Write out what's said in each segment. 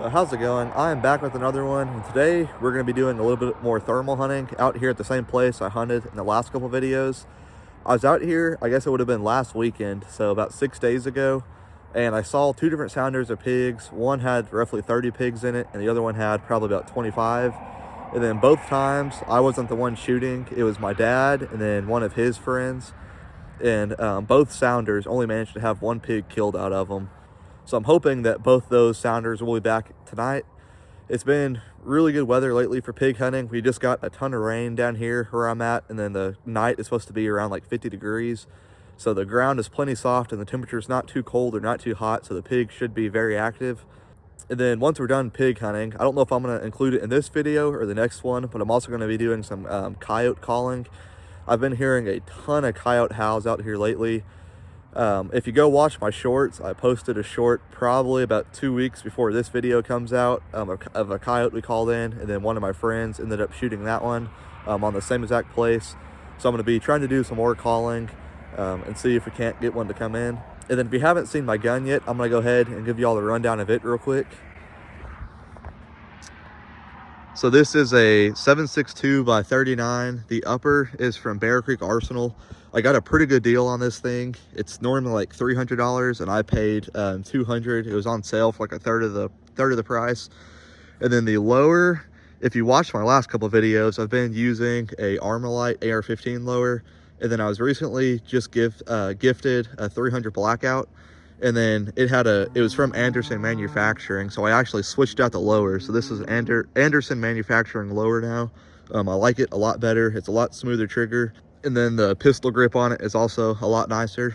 How's it going? I am back with another one, and today we're going to be doing a little bit more thermal hunting out here at the same place I hunted in the last couple videos. I was out here, I guess it would have been last weekend, so about 6 days ago, and I saw two different sounders of pigs. One had roughly 30 pigs in it, and the other one had probably about 25. And then both times, I wasn't the one shooting. It was my dad and then one of his friends, and both sounders only managed to have one pig killed out of them. So I'm hoping that both those sounders will be back tonight. It's been really good weather lately for pig hunting. We just got a ton of rain down here where I'm at, and then the night is supposed to be around like 50 degrees. So the ground is plenty soft and the temperature is not too cold or not too hot, so the pigs should be very active. And then once we're done pig hunting, I don't know if I'm going to include it in this video or the next one, but I'm also going to be doing some coyote calling. I've been hearing a ton of coyote howls out here lately. If you go watch my shorts, I posted a short probably about 2 weeks before this video comes out of a coyote we called in, and then one of my friends ended up shooting that one on the same exact place. So I'm going to be trying to do some more calling and see if we can't get one to come in. And then if you haven't seen my gun yet, I'm going to go ahead and give you all the rundown of it real quick. So this is a 7.62 by 39. The upper is from Bear Creek Arsenal. I got a pretty good deal on this thing. It's normally like $300 and I paid $200. It was on sale for like a third of the price. And then the lower, if you watched my last couple of videos, I've been using a Armalite AR-15 lower, and then I was recently just gifted a 300 Blackout, and then it was from Anderson Manufacturing, so I actually switched out the lower. So this is Anderson Manufacturing lower now. I like it a lot better. It's a lot smoother trigger, and then the pistol grip on it is also a lot nicer.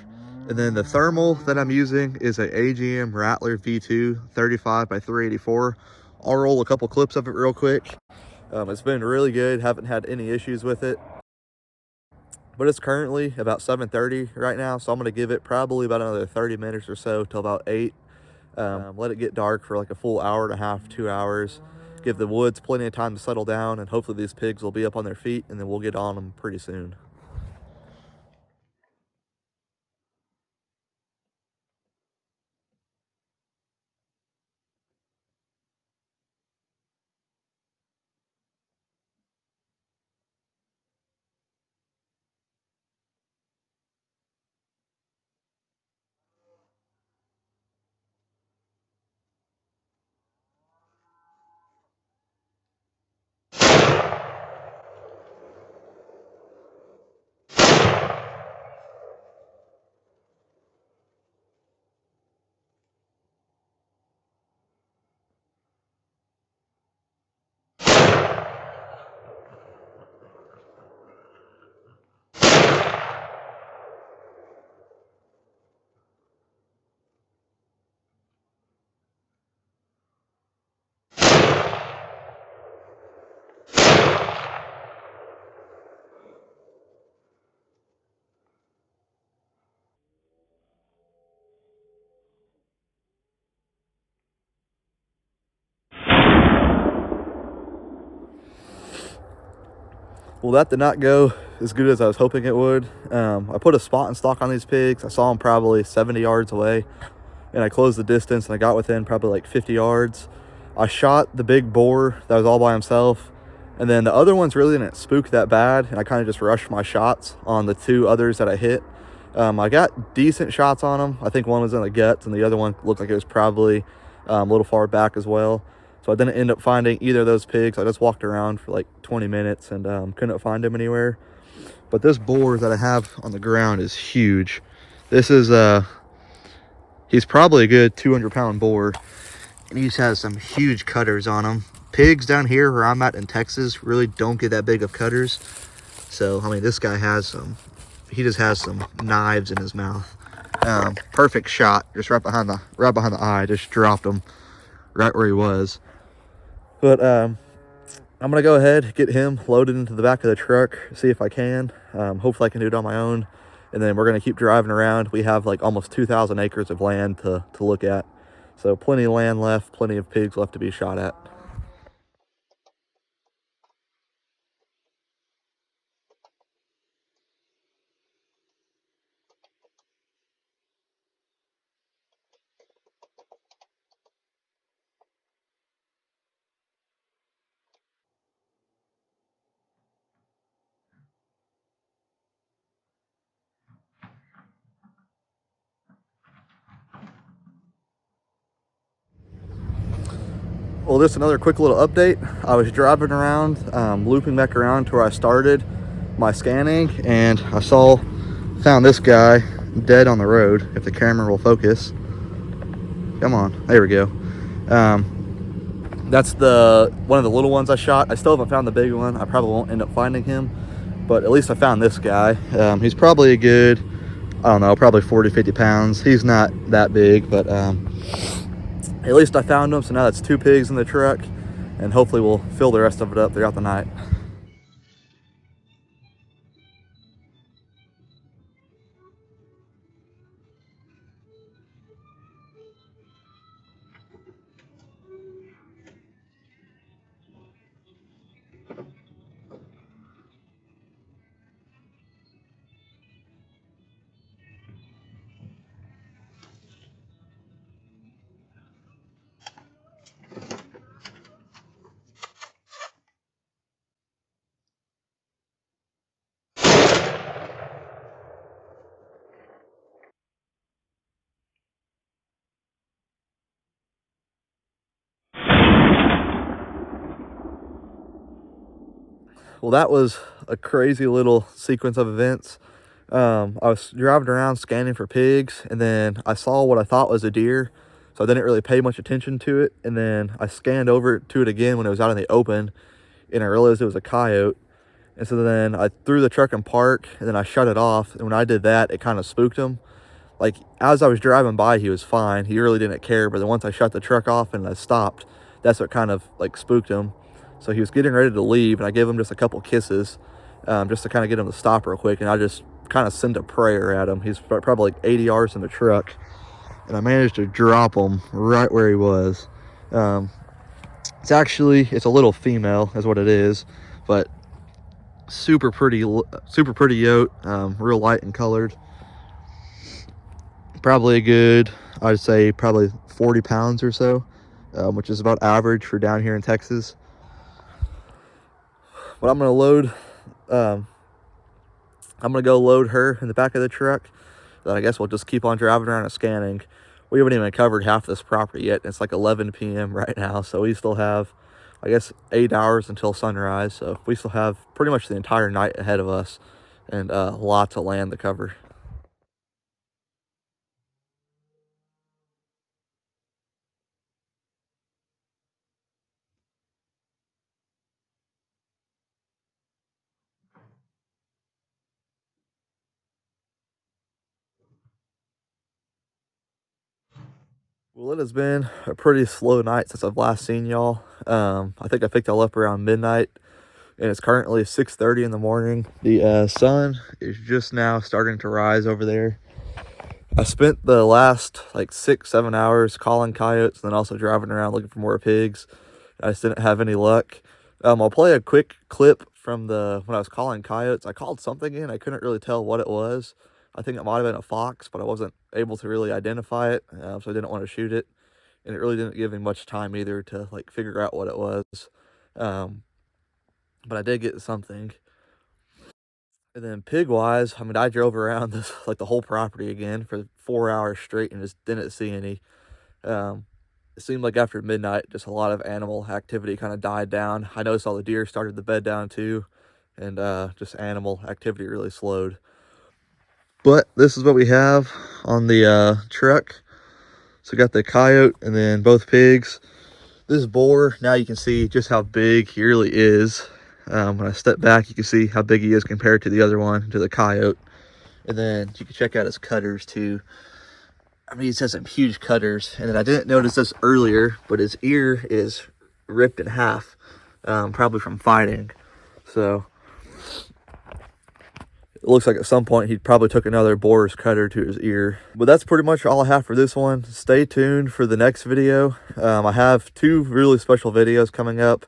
And then the thermal that I'm using is a AGM Rattler V2 35 by 384. I'll roll a couple clips of it real quick. It's been really good. Haven't had any issues with it. But it's currently about 7:30 right now, so I'm going to give it probably about another 30 minutes or so till about 8. Let it get dark for like a full hour and a half, 2 hours. Give the woods plenty of time to settle down, and hopefully these pigs will be up on their feet, and then we'll get on them pretty soon. Well, that did not go as good as I was hoping it would. I put a spot and stock on these pigs. I saw them probably 70 yards away, and I closed the distance, and I got within probably like 50 yards. I shot the big boar that was all by himself, and then the other ones really didn't spook that bad, and I kind of just rushed my shots on the two others that I hit. I got decent shots on them. I think one was in the guts, and the other one looked like it was probably a little far back as well. So I didn't end up finding either of those pigs. I just walked around for like 20 minutes and couldn't find them anywhere. But this boar that I have on the ground is huge. This is he's probably a good 200-pound boar, and he just has some huge cutters on him. Pigs down here where I'm at in Texas really don't get that big of cutters. So I mean, this guy has some. He just has some knives in his mouth. Perfect shot, just right behind the eye. Just dropped him right where he was. But I'm gonna go ahead, get him loaded into the back of the truck, see if I can. Hopefully I can do it on my own, and then we're gonna keep driving around. We have like almost 2,000 acres of land to look at, so plenty of land left, plenty of pigs left to be shot at. Well, just another quick little update. I was driving around, looping back around to where I started my scanning, and I found this guy dead on the road. If the camera will focus. Come on, there we go. That's one of the little ones I shot. I still haven't found the big one. I probably won't end up finding him, but at least I found this guy. He's probably a good, I don't know, probably 40, 50 pounds. He's not that big, but at least I found him. So now that's 2 pigs in the truck, and hopefully we'll fill the rest of it up throughout the night. Well, that was a crazy little sequence of events. I was driving around scanning for pigs, and then I saw what I thought was a deer, so I didn't really pay much attention to it. And then I scanned over to it again when it was out in the open, and I realized it was a coyote. And so then I threw the truck in park, and then I shut it off. And when I did that, it kind of spooked him. Like, as I was driving by, he was fine. He really didn't care. But then once I shut the truck off and I stopped, that's what kind of like spooked him. So he was getting ready to leave, and I gave him just a couple kisses, just to kind of get him to stop real quick. And I just kind of sent a prayer at him. He's probably like 80 yards in the truck, and I managed to drop him right where he was. It's a little female is what it is, but super pretty yote, real light and colored. Probably a good, I'd say probably 40 pounds or so, which is about average for down here in Texas. But I'm gonna go load her in the back of the truck. Then I guess we'll just keep on driving around and scanning. We haven't even covered half this property yet. It's like 11 p.m. right now, so we still have, I guess, 8 hours until sunrise. So we still have pretty much the entire night ahead of us, and lots of land to cover. Well, it has been a pretty slow night since I've last seen y'all. I think I picked y'all up around midnight, and it's currently 6:30 in the morning. The sun is just now starting to rise over there. I spent the last like 6-7 hours calling coyotes, and then also driving around looking for more pigs. I just didn't have any luck. I'll play a quick clip from when I was calling coyotes. I called something in. I couldn't really tell what it was. I think it might have been a fox, but I wasn't able to really identify it, so I didn't want to shoot it. And it really didn't give me much time either to like figure out what it was. But I did get something. And then pig wise, I mean, I drove around this like the whole property again for 4 hours straight and just didn't see any. It seemed like after midnight, just a lot of animal activity kind of died down. I noticed all the deer started to bed down too, and just animal activity really slowed. But this is what we have on the truck. So we got the coyote and then both pigs. This boar, now you can see just how big he really is. When I step back, you can see how big he is compared to the other one, to the coyote. And then you can check out his cutters too. I mean, he has some huge cutters. And then I didn't notice this earlier, but his ear is ripped in half, probably from fighting. So it looks like at some point he probably took another boar's cutter to his ear. But that's pretty much all I have for this one. Stay tuned for the next video. I have 2 really special videos coming up.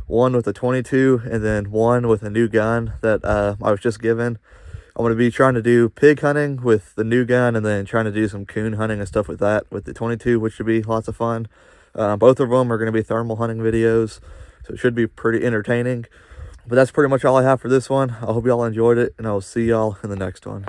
One with a 22 and then one with a new gun that I was just given. I'm going to be trying to do pig hunting with the new gun, and then trying to do some coon hunting and stuff with that with the 22, which should be lots of fun. Both of them are going to be thermal hunting videos, so it should be pretty entertaining. But that's pretty much all I have for this one. I hope y'all enjoyed it, and I will see y'all in the next one.